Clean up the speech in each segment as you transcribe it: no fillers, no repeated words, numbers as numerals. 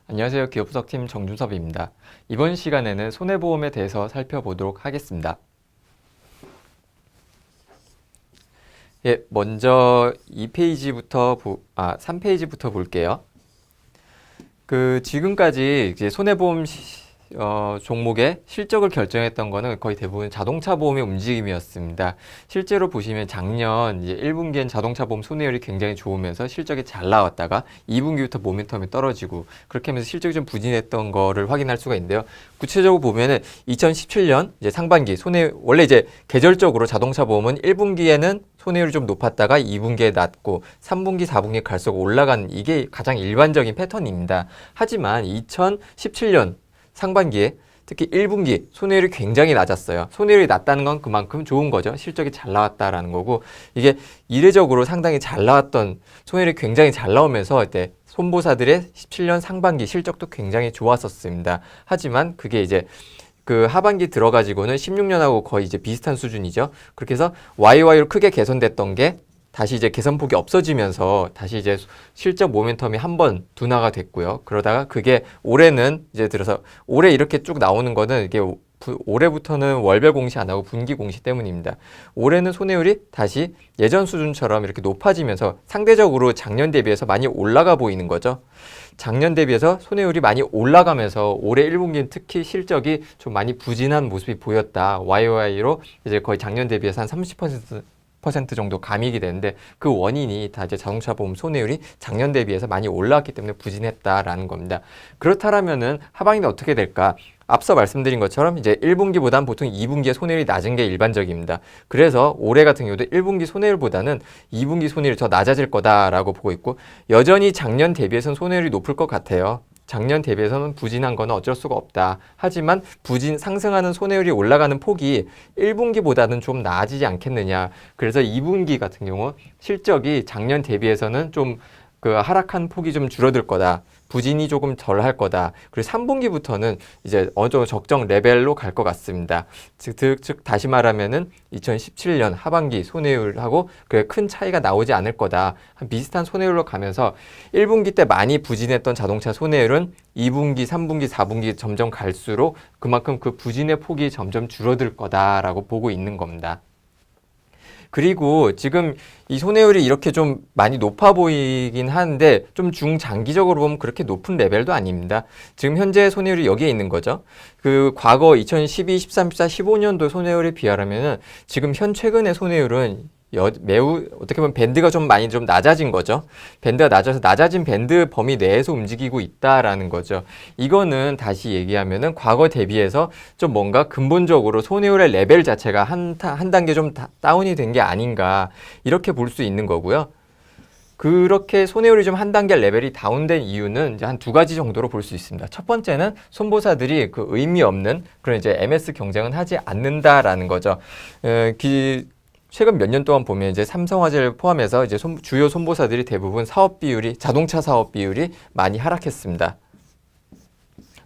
안녕하세요. 기업분석팀 정준섭입니다. 이번 시간에는 손해보험에 대해서 살펴보도록 하겠습니다. 예, 먼저 3페이지부터 볼게요. 지금까지 이제 손해보험 종목의 실적을 결정했던 거는 거의 대부분 자동차 보험의 움직임이었습니다. 실제로 보시면 작년 이제 1분기엔 자동차 보험 손해율이 굉장히 좋으면서 실적이 잘 나왔다가 2분기부터 모멘텀이 떨어지고 그렇게 하면서 실적이 좀 부진했던 거를 확인할 수가 있는데요. 구체적으로 보면은 2017년 이제 상반기 원래 이제 계절적으로 자동차 보험은 1분기에는 손해율이 좀 높았다가 2분기에 낮고 3분기, 4분기에 갈수록 올라가는 이게 가장 일반적인 패턴입니다. 하지만 2017년 상반기에 특히 1분기 손해율이 굉장히 낮았어요. 손해율이 낮다는 건 그만큼 좋은 거죠. 실적이 잘 나왔다라는 거고 이게 이례적으로 상당히 잘 나왔던 손해율이 굉장히 잘 나오면서 이때 손보사들의 17년 상반기 실적도 굉장히 좋았었습니다. 하지만 그게 이제 하반기 들어가지고는 16년하고 거의 이제 비슷한 수준이죠. 그렇게 해서 YY로 크게 개선됐던 게 다시 이제 개선폭이 없어지면서 다시 이제 실적 모멘텀이 한 번 둔화가 됐고요. 그러다가 그게 올해는 이제 들어서 올해 이렇게 쭉 나오는 거는 이게 올해부터는 월별 공시 안 하고 분기 공시 때문입니다. 올해는 손해율이 다시 예전 수준처럼 이렇게 높아지면서 상대적으로 작년 대비해서 많이 올라가 보이는 거죠. 작년 대비해서 손해율이 많이 올라가면서 올해 1분기는 특히 실적이 좀 많이 부진한 모습이 보였다. YOY로 이제 거의 작년 대비해서 한 30% 정도 감익이 되는데 그 원인이 다 이제 자동차 보험 손해율이 작년 대비해서 많이 올라왔기 때문에 부진했다라는 겁니다. 그렇다면은 하반기는 어떻게 될까? 앞서 말씀드린 것처럼 이제 1분기보다는 보통 2분기에 손해율이 낮은 게 일반적입니다. 그래서 올해 같은 경우도 1분기 손해율보다는 2분기 손해율이 더 낮아질 거다라고 보고 있고 여전히 작년 대비해서는 손해율이 높을 것 같아요. 작년 대비해서는 부진한 건 어쩔 수가 없다. 하지만 상승하는 손해율이 올라가는 폭이 1분기보다는 좀 나아지지 않겠느냐. 그래서 2분기 같은 경우 실적이 작년 대비해서는 좀 하락한 폭이 좀 줄어들 거다. 부진이 조금 덜 할 거다. 그리고 3분기부터는 이제 어느 정도 적정 레벨로 갈 것 같습니다. 즉 다시 말하면은 2017년 하반기 손해율하고 큰 차이가 나오지 않을 거다. 한 비슷한 손해율로 가면서 1분기 때 많이 부진했던 자동차 손해율은 2분기, 3분기, 4분기 점점 갈수록 그만큼 그 부진의 폭이 점점 줄어들 거다라고 보고 있는 겁니다. 그리고 지금 이 손해율이 이렇게 좀 많이 높아 보이긴 하는데 좀 중장기적으로 보면 그렇게 높은 레벨도 아닙니다. 지금 현재 손해율이 여기에 있는 거죠. 과거 2012, 13, 14, 15년도 손해율에 비하면은 지금 최근의 손해율은 매우 어떻게 보면 밴드가 좀 많이 좀 낮아진 거죠. 밴드가 낮아진 밴드 범위 내에서 움직이고 있다라는 거죠. 이거는 다시 얘기하면은 과거 대비해서 좀 뭔가 근본적으로 손해율의 레벨 자체가 한 단계 좀 다운이 된 게 아닌가 이렇게 볼 수 있는 거고요. 그렇게 손해율이 좀 한 단계 레벨이 다운된 이유는 이제 한 두 가지 정도로 볼 수 있습니다. 첫 번째는 손보사들이 의미 없는 그런 이제 MS 경쟁은 하지 않는다라는 거죠. 최근 몇 년 동안 보면 이제 삼성화재를 포함해서 이제 주요 손보사들이 대부분 자동차 사업 비율이 많이 하락했습니다.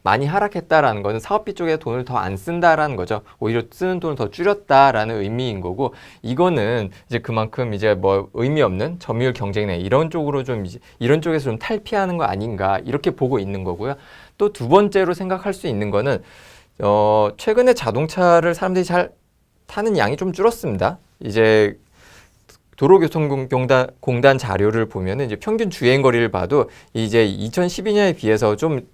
많이 하락했다라는 것은 사업비 쪽에 돈을 더 안 쓴다라는 거죠. 오히려 쓰는 돈을 더 줄였다라는 의미인 거고, 이거는 이제 그만큼 이제 의미 없는 점유율 경쟁이나 이런 쪽에서 좀 탈피하는 거 아닌가 이렇게 보고 있는 거고요. 또 두 번째로 생각할 수 있는 거는 최근에 자동차를 사람들이 잘 타는 양이 좀 줄었습니다. 이제 도로교통공단 자료를 보면은 이제 평균 주행거리를 봐도 이제 2012년에 비해서 좀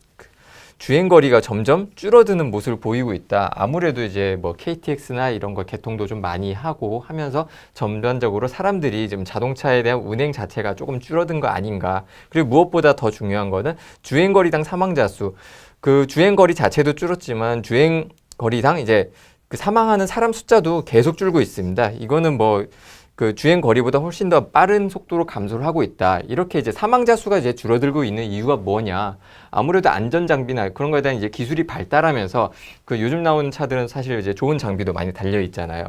주행거리가 점점 줄어드는 모습을 보이고 있다. 아무래도 이제 KTX나 이런 거 개통도 좀 많이 하고 하면서 전반적으로 사람들이 지금 자동차에 대한 운행 자체가 조금 줄어든 거 아닌가. 그리고 무엇보다 더 중요한 거는 주행거리당 사망자 수. 주행거리 자체도 줄었지만 주행거리당 이제 사망하는 사람 숫자도 계속 줄고 있습니다. 이거는 주행 거리보다 훨씬 더 빠른 속도로 감소를 하고 있다. 이렇게 이제 사망자 수가 이제 줄어들고 있는 이유가 뭐냐? 아무래도 안전 장비나 그런 거에 대한 이제 기술이 발달하면서 요즘 나오는 차들은 사실 이제 좋은 장비도 많이 달려 있잖아요.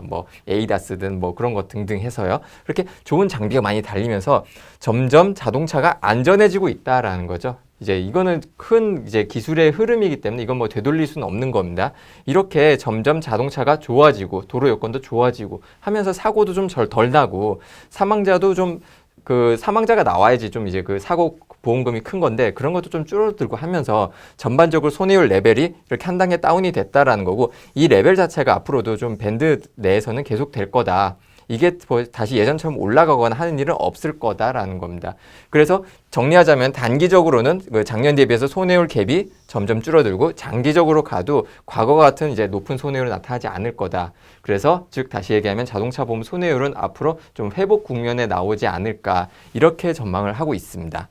에이다스든 그런 것 등등 해서요. 그렇게 좋은 장비가 많이 달리면서 점점 자동차가 안전해지고 있다라는 거죠. 이제 이거는 큰 이제 기술의 흐름이기 때문에 이건 되돌릴 수는 없는 겁니다. 이렇게 점점 자동차가 좋아지고 도로 여건도 좋아지고 하면서 사고도 좀 덜 나고 사망자도 좀 그 사망자가 나와야지 좀 이제 그 사고 보험금이 큰 건데 그런 것도 좀 줄어들고 하면서 전반적으로 손해율 레벨이 이렇게 한 단계 다운이 됐다라는 거고 이 레벨 자체가 앞으로도 좀 밴드 내에서는 계속 될 거다. 이게 다시 예전처럼 올라가거나 하는 일은 없을 거다라는 겁니다. 그래서 정리하자면 단기적으로는 작년 대비해서 손해율 갭이 점점 줄어들고 장기적으로 가도 과거와 같은 이제 높은 손해율은 나타나지 않을 거다. 그래서 즉 다시 얘기하면 자동차 보험 손해율은 앞으로 좀 회복 국면에 나오지 않을까 이렇게 전망을 하고 있습니다.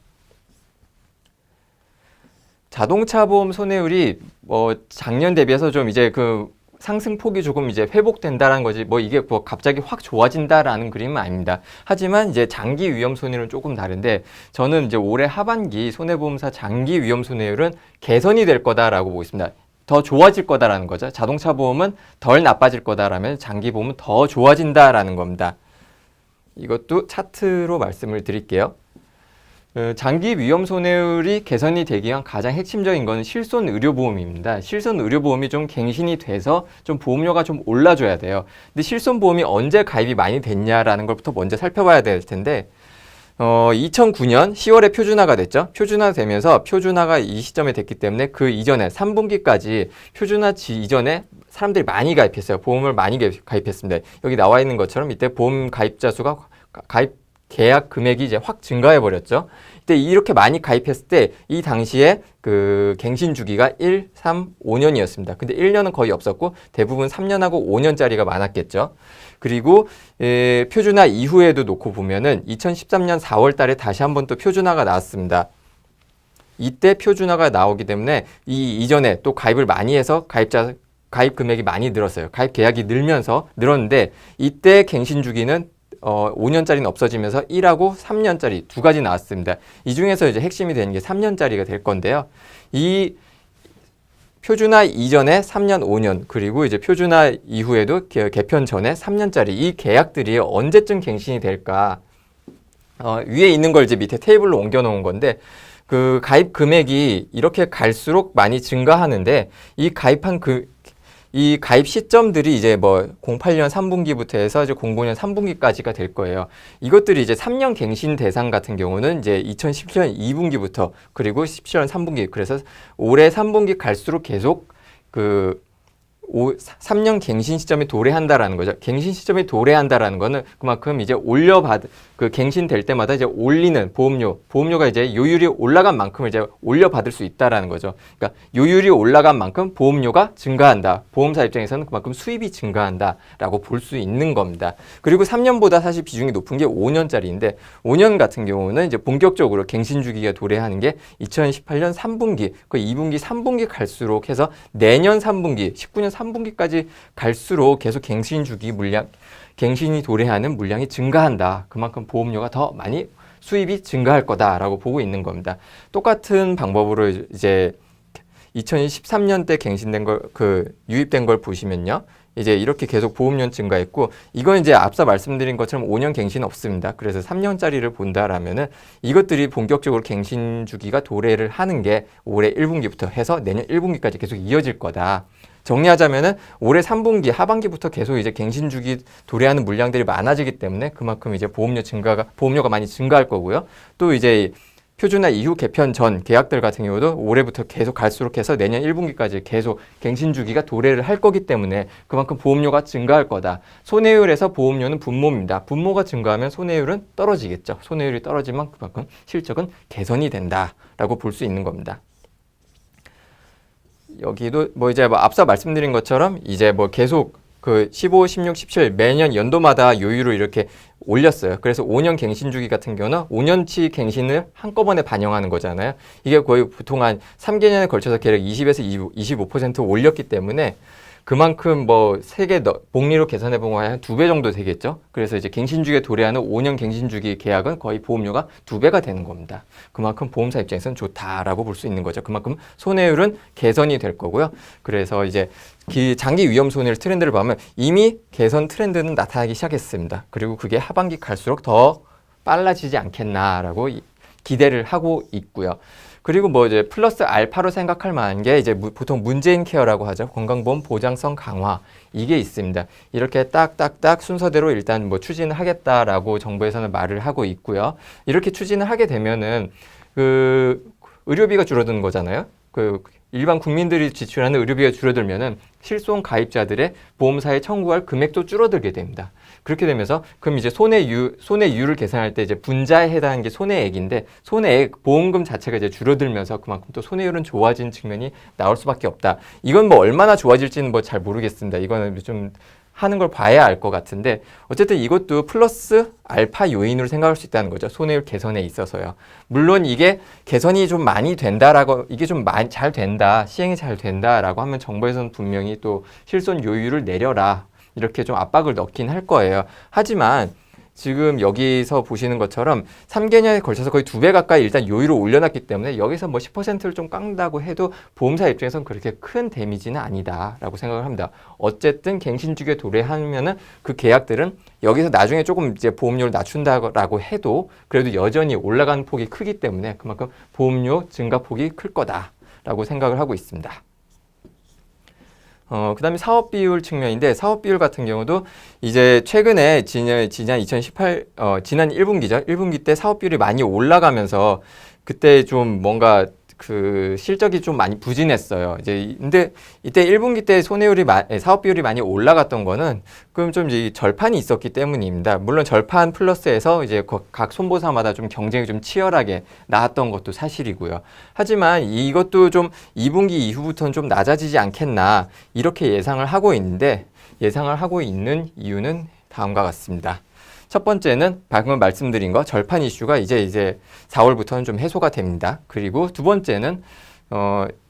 자동차 보험 손해율이 작년 대비해서 좀 이제 그 상승폭이 조금 이제 회복된다라는 거지 이게 갑자기 확 좋아진다라는 그림은 아닙니다. 하지만 이제 장기 위험 손해율은 조금 다른데 저는 이제 올해 하반기 손해보험사 장기 위험 손해율은 개선이 될 거다라고 보고 있습니다. 더 좋아질 거다라는 거죠. 자동차 보험은 덜 나빠질 거다라면 장기 보험은 더 좋아진다라는 겁니다. 이것도 차트로 말씀을 드릴게요. 장기 위험 손해율이 개선이 되기 위한 가장 핵심적인 것은 실손 의료보험입니다. 실손 의료보험이 좀 갱신이 돼서 좀 보험료가 좀 올라줘야 돼요. 근데 실손 보험이 언제 가입이 많이 됐냐라는 것부터 먼저 살펴봐야 될 텐데 2009년 10월에 표준화가 됐죠. 표준화 되면서 표준화가 이 시점에 됐기 때문에 그 이전에 3분기까지 표준화 이전에 사람들이 많이 가입했어요. 보험을 많이 가입했습니다. 여기 나와 있는 것처럼 이때 보험 가입자 수가 계약 금액이 이제 확 증가해 버렸죠. 이때 이렇게 많이 가입했을 때 이 당시에 그 갱신 주기가 1, 3, 5년이었습니다. 근데 1년은 거의 없었고 대부분 3년하고 5년짜리가 많았겠죠. 그리고 표준화 이후에도 놓고 보면은 2013년 4월 달에 다시 한번 또 표준화가 나왔습니다. 이때 표준화가 나오기 때문에 이전에 또 가입을 많이 해서 가입 금액이 많이 늘었어요. 가입 계약이 늘었는데 이때 갱신 주기는 5년짜리는 없어지면서 1하고 3년짜리 두 가지 나왔습니다. 이 중에서 이제 핵심이 되는 게 3년짜리가 될 건데요. 이 표준화 이전에 3년, 5년 그리고 이제 표준화 이후에도 개편 전에 3년짜리 이 계약들이 언제쯤 갱신이 될까? 위에 있는 걸 이제 밑에 테이블로 옮겨 놓은 건데 그 가입 금액이 이렇게 갈수록 많이 증가하는데 이 가입 시점들이 이제 08년 3분기부터 해서 이제 09년 3분기까지가 될 거예요. 이것들이 이제 3년 갱신 대상 같은 경우는 이제 2017년 2분기부터 그리고 17년 3분기 그래서 올해 3분기 갈수록 계속 3년 갱신 시점에 도래한다라는 거죠. 갱신 시점에 도래한다라는 거는 그만큼 이제 갱신될 때마다 이제 올리는 보험료가 이제 요율이 올라간 만큼을 이제 올려받을 수 있다라는 거죠. 그러니까 요율이 올라간 만큼 보험료가 증가한다. 보험사 입장에서는 그만큼 수입이 증가한다라고 볼 수 있는 겁니다. 그리고 3년보다 사실 비중이 높은 게 5년짜리인데 5년 같은 경우는 이제 본격적으로 갱신 주기가 도래하는 게 2018년 3분기, 그 2분기, 3분기 갈수록 해서 내년 3분기, 19년 3분기까지 갈수록 계속 갱신이 도래하는 물량이 증가한다. 그만큼 보험료가 더 많이 수입이 증가할 거다라고 보고 있는 겁니다. 똑같은 방법으로 이제 2013년 때 유입된 걸 보시면요. 이제 이렇게 계속 보험료 증가했고 이건 이제 앞서 말씀드린 것처럼 5년 갱신 없습니다. 그래서 3년짜리를 본다라면은 이것들이 본격적으로 갱신 주기가 도래를 하는 게 올해 1분기부터 해서 내년 1분기까지 계속 이어질 거다. 정리하자면은 올해 3분기 하반기부터 계속 이제 갱신 주기 도래하는 물량들이 많아지기 때문에 그만큼 이제 보험료가 많이 증가할 거고요. 또 이제 표준화 이후 개편 전 계약들 같은 경우도 올해부터 계속 갈수록 해서 내년 1분기까지 계속 갱신 주기가 도래를 할 거기 때문에 그만큼 보험료가 증가할 거다. 손해율에서 보험료는 분모입니다. 분모가 증가하면 손해율은 떨어지겠죠. 손해율이 떨어지면 그만큼 실적은 개선이 된다라고 볼 수 있는 겁니다. 여기도 이제 앞서 말씀드린 것처럼 이제 계속 15, 16, 17 매년 연도마다 요율을 이렇게 올렸어요. 그래서 5년 갱신 주기 같은 경우는 5년치 갱신을 한꺼번에 반영하는 거잖아요. 이게 거의 보통 한 3개년에 걸쳐서 계속 20에서 25% 올렸기 때문에 그만큼 세계 복리로 계산해 보면 한 2배 정도 되겠죠. 그래서 이제 갱신주기에 도래하는 5년 갱신주기 계약은 거의 보험료가 2배가 되는 겁니다. 그만큼 보험사 입장에서는 좋다라고 볼 수 있는 거죠. 그만큼 손해율은 개선이 될 거고요. 그래서 이제 장기 위험 손해율 트렌드를 보면 이미 개선 트렌드는 나타나기 시작했습니다. 그리고 그게 하반기 갈수록 더 빨라지지 않겠나라고 기대를 하고 있고요. 그리고 뭐 이제 플러스 알파로 생각할 만한 게 이제 보통 문재인 케어라고 하죠. 건강보험 보장성 강화. 이게 있습니다. 이렇게 딱딱딱 순서대로 일단 뭐 추진을 하겠다라고 정부에서는 말을 하고 있고요. 이렇게 추진을 하게 되면은 그 의료비가 줄어드는 거잖아요. 그 일반 국민들이 지출하는 의료비가 줄어들면은 실손 가입자들의 보험사에 청구할 금액도 줄어들게 됩니다. 그렇게 되면서 그럼 이제 손해율을 계산할 때 이제 분자에 해당하는 게 손해액인데 손해액 보험금 자체가 이제 줄어들면서 그만큼 또 손해율은 좋아진 측면이 나올 수밖에 없다. 이건 뭐 얼마나 좋아질지는 뭐 잘 모르겠습니다. 이거는 좀 하는 걸 봐야 알 것 같은데 어쨌든 이것도 플러스 알파 요인으로 생각할 수 있다는 거죠. 손해율 개선에 있어서요. 물론 이게 개선이 좀 많이 된다라고 이게 좀 잘 된다, 시행이 잘 된다라고 하면 정부에서는 분명히 또 실손 요율을 내려라 이렇게 좀 압박을 넣긴 할 거예요. 하지만 지금 여기서 보시는 것처럼 3개년에 걸쳐서 거의 2배 가까이 일단 요율을 올려놨기 때문에 여기서 뭐 10%를 좀 깎는다고 해도 보험사 입장에서는 그렇게 큰 데미지는 아니다라고 생각을 합니다. 어쨌든 갱신주기에 도래하면은 그 계약들은 여기서 나중에 조금 이제 보험료를 낮춘다고 해도 그래도 여전히 올라가는 폭이 크기 때문에 그만큼 보험료 증가 폭이 클 거다라고 생각을 하고 있습니다. 그 다음에 사업 비율 측면인데 사업 비율 같은 경우도 이제 최근에 지난 2018, 지난 1분기죠. 1분기 때 사업 비율이 많이 올라가면서 그때 좀 뭔가 그 실적이 좀 많이 부진했어요. 근데 이때 1분기 때 사업 비율이 많이 올라갔던 거는 그럼 좀 이제 절판이 있었기 때문입니다. 물론 절판 플러스에서 이제 각 손보사마다 좀 경쟁이 좀 치열하게 나왔던 것도 사실이고요. 하지만 이것도 좀 2분기 이후부터는 좀 낮아지지 않겠나 이렇게 예상을 하고 있는 이유는 다음과 같습니다. 첫 번째는 방금 말씀드린 거 절판 이슈가 이제 4월부터는 좀 해소가 됩니다. 그리고 두 번째는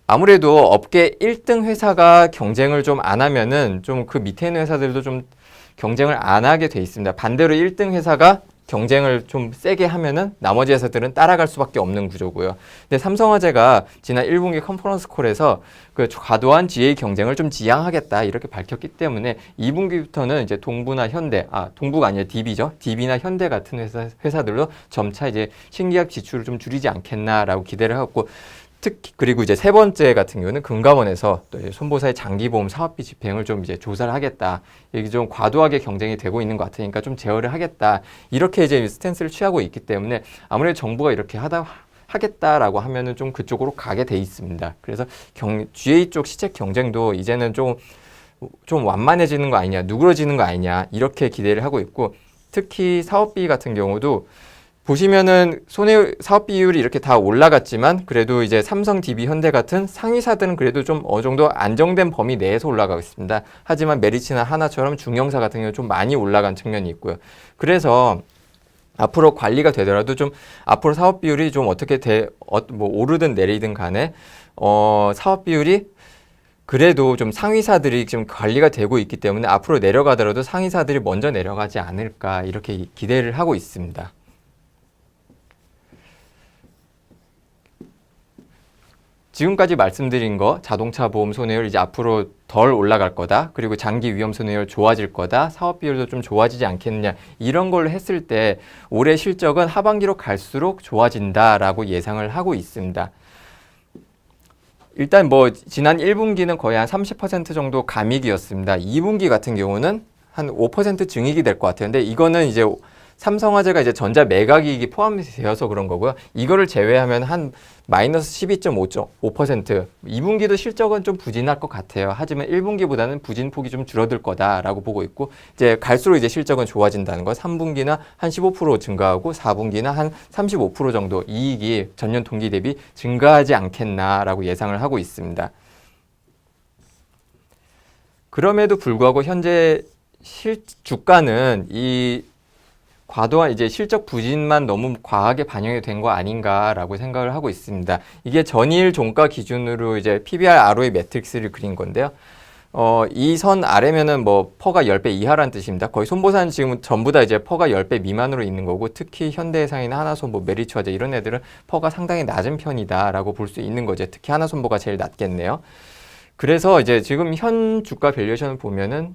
아무래도 업계 1등 회사가 경쟁을 좀 안 하면은 좀 그 밑에 있는 회사들도 좀 경쟁을 안 하게 돼 있습니다. 반대로 1등 회사가 경쟁을 좀 세게 하면은 나머지 회사들은 따라갈 수밖에 없는 구조고요. 근데 삼성화재가 지난 1분기 컨퍼런스 콜에서 그 과도한 GA 경쟁을 좀 지양하겠다 이렇게 밝혔기 때문에 2분기부터는 이제 동부나 현대, 동부가 아니라 DB죠. DB나 현대 같은 회사들도 점차 이제 신계약 지출을 좀 줄이지 않겠나라고 기대를 하고 특히 그리고 이제 세 번째 같은 경우는 금감원에서 또 손보사의 장기보험 사업비 집행을 좀 이제 조사를 하겠다. 이게 좀 과도하게 경쟁이 되고 있는 것 같으니까 좀 제어를 하겠다. 이렇게 이제 스탠스를 취하고 있기 때문에 아무래도 정부가 이렇게 하겠다라고 하면은 좀 그쪽으로 가게 돼 있습니다. 그래서 GA 쪽 시책 경쟁도 이제는 좀 완만해지는 거 아니냐, 누그러지는 거 아니냐 이렇게 기대를 하고 있고 특히 사업비 같은 경우도 보시면은 사업 비율이 이렇게 다 올라갔지만 그래도 이제 삼성, DB, 현대 같은 상위사들은 그래도 좀 어느 정도 안정된 범위 내에서 올라가고 있습니다. 하지만 메리츠나 하나처럼 중형사 같은 경우는 좀 많이 올라간 측면이 있고요. 그래서 앞으로 관리가 되더라도 좀 앞으로 사업 비율이 좀 어떻게 뭐 오르든 내리든 간에 사업 비율이 그래도 좀 상위사들이 지금 관리가 되고 있기 때문에 앞으로 내려가더라도 상위사들이 먼저 내려가지 않을까 이렇게 기대를 하고 있습니다. 지금까지 말씀드린 거 자동차 보험 손해율 이제 앞으로 덜 올라갈 거다. 그리고 장기 위험 손해율 좋아질 거다. 사업 비율도 좀 좋아지지 않겠느냐. 이런 걸로 했을 때 올해 실적은 하반기로 갈수록 좋아진다라고 예상을 하고 있습니다. 일단 뭐 지난 1분기는 거의 한 30% 정도 감익이었습니다. 2분기 같은 경우는 한 5% 증익이 될 것 같아요. 근데 이거는 이제 삼성화재가 이제 전자 매각이익이 포함이 되어서 그런 거고요. 이거를 제외하면 한 마이너스 12.5%. 2분기도 실적은 좀 부진할 것 같아요. 하지만 1분기보다는 부진폭이 좀 줄어들 거다라고 보고 있고 이제 갈수록 이제 실적은 좋아진다는 거. 3분기나 한 15% 증가하고 4분기나 한 35% 정도 이익이 전년 동기 대비 증가하지 않겠나라고 예상을 하고 있습니다. 그럼에도 불구하고 현재 주가는 이 과도한 이제 실적 부진만 너무 과하게 반영이 된 거 아닌가라고 생각을 하고 있습니다. 이게 전일 종가 기준으로 이제 PBR ROE 매트릭스를 그린 건데요. 이 선 아래면은 뭐 퍼가 10배 이하라는 뜻입니다. 거의 손보사는 지금 전부 다 이제 퍼가 10배 미만으로 있는 거고 특히 현대해상이나 하나손, 뭐 메리츠화재 이런 애들은 퍼가 상당히 낮은 편이다라고 볼 수 있는 거죠. 특히 하나손보가 제일 낮겠네요. 그래서 이제 지금 현 주가 밸류에이션을 보면은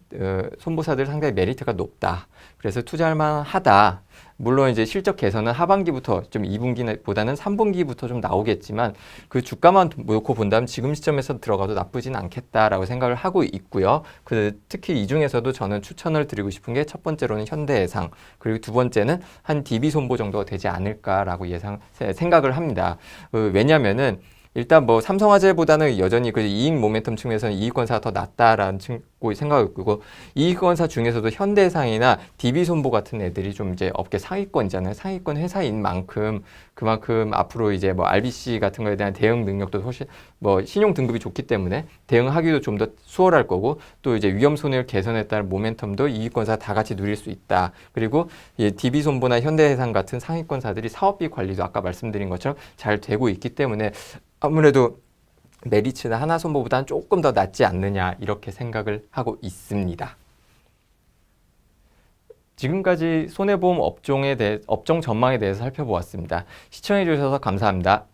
손보사들 상당히 메리트가 높다. 그래서 투자할 만하다. 물론 이제 실적 개선은 하반기부터 좀 2분기보다는 3분기부터 좀 나오겠지만 그 주가만 놓고 본다면 지금 시점에서 들어가도 나쁘진 않겠다라고 생각을 하고 있고요. 특히 이 중에서도 저는 추천을 드리고 싶은 게 첫 번째로는 현대해상, 그리고 두 번째는 한 DB 손보 정도가 되지 않을까라고 생각을 합니다. 왜냐면은 일단 뭐 삼성화재보다는 여전히 그 이익 모멘텀 측면에서는 이익권사가 더 낫다라는 생각을 있고, 이익권사 중에서도 현대해상이나 DB손보 같은 애들이 좀 이제 업계 상위권이잖아요. 상위권 회사인 만큼 그만큼 앞으로 이제 뭐 RBC 같은 거에 대한 대응 능력도 훨씬 뭐 신용 등급이 좋기 때문에 대응하기도 좀 더 수월할 거고, 또 이제 위험 손해를 개선에 따른 모멘텀도 이익권사 다 같이 누릴 수 있다. 그리고 DB손보나 현대해상 같은 상위권사들이 사업비 관리도 아까 말씀드린 것처럼 잘 되고 있기 때문에 아무래도 메리츠나 하나손보보다는 조금 더 낫지 않느냐 이렇게 생각을 하고 있습니다. 지금까지 손해보험 업종 전망에 대해서 살펴보았습니다. 시청해 주셔서 감사합니다.